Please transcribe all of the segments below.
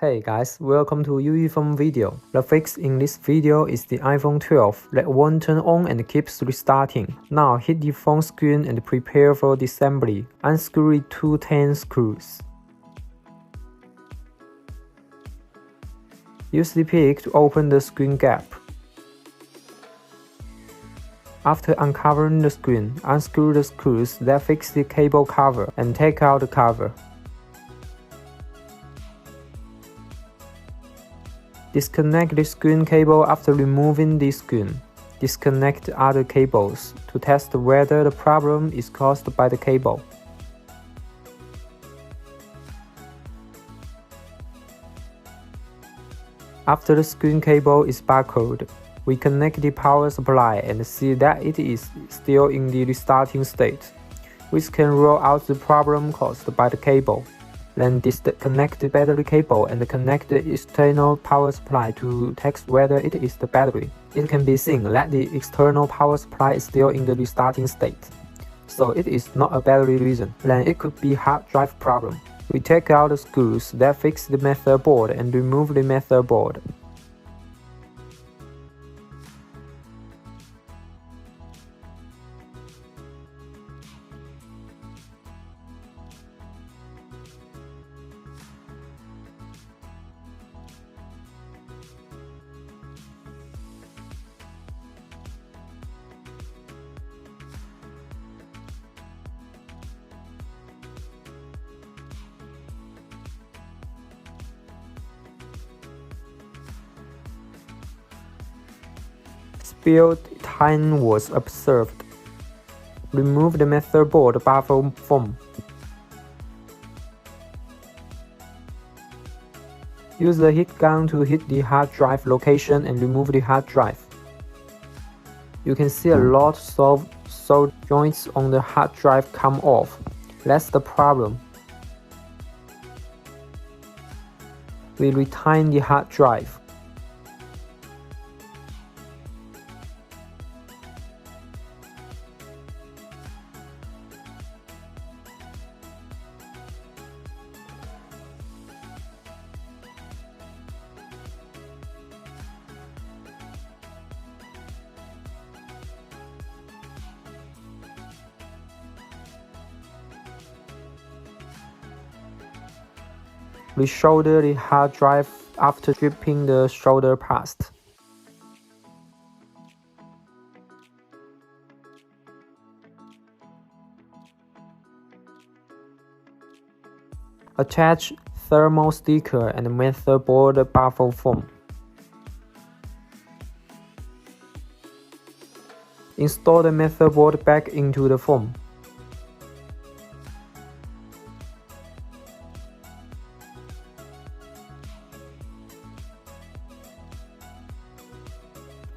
Hey guys, welcome to Ueephone video. The fix in this video is the iPhone 12 that won't turn on and keeps restarting. Now hit the phone screen and prepare for disassembly. Unscrew 210 screws. Use the pick to open the screen gap. After uncovering the screen, unscrew the screws that fix the cable cover and take out the cover. Disconnect the screen cable after removing the screen. Disconnect other cables to test whether the problem is caused by the cable. After the screen cable is buckled, we connect the power supply and see that it is still in the restarting state, which can rule out the problem caused by the cable. Then disconnect the battery cable and connect the external power supply to test whether it is the battery. It can be seen that the external power supply is still in the restarting state, so it is not a battery reason. Then it could be hard drive problem. We take out the screws that fix the motherboard and remove the motherboard. Spilled time was observed. Remove the motherboard buffer foam. Use the heat gun to hit the hard drive location and remove the hard drive. You can see a lot of solder joints on the hard drive come off. That's the problem. We retighten the hard drive. Resolder the hard drive after stripping the solder paste. Attach thermal sticker and motherboard buffer foam. Install the motherboard back into the foam.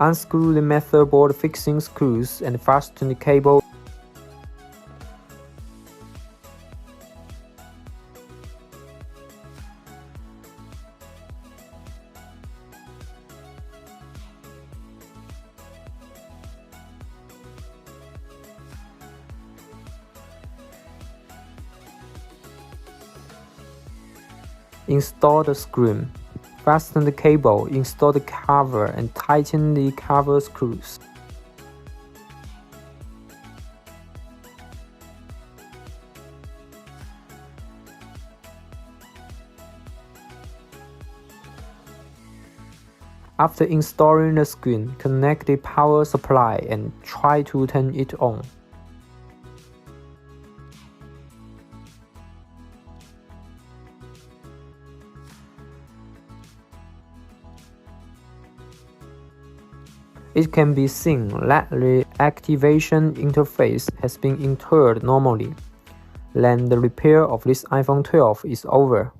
Unscrew the motherboard fixing screws and fasten the cable. Install the screen. Fasten the cable, install the cover, and tighten the cover screws. After installing the screen, connect the power supply and try to turn it on. It can be seen that the activation interface has been entered normally. Then the repair of this iPhone 12 is over.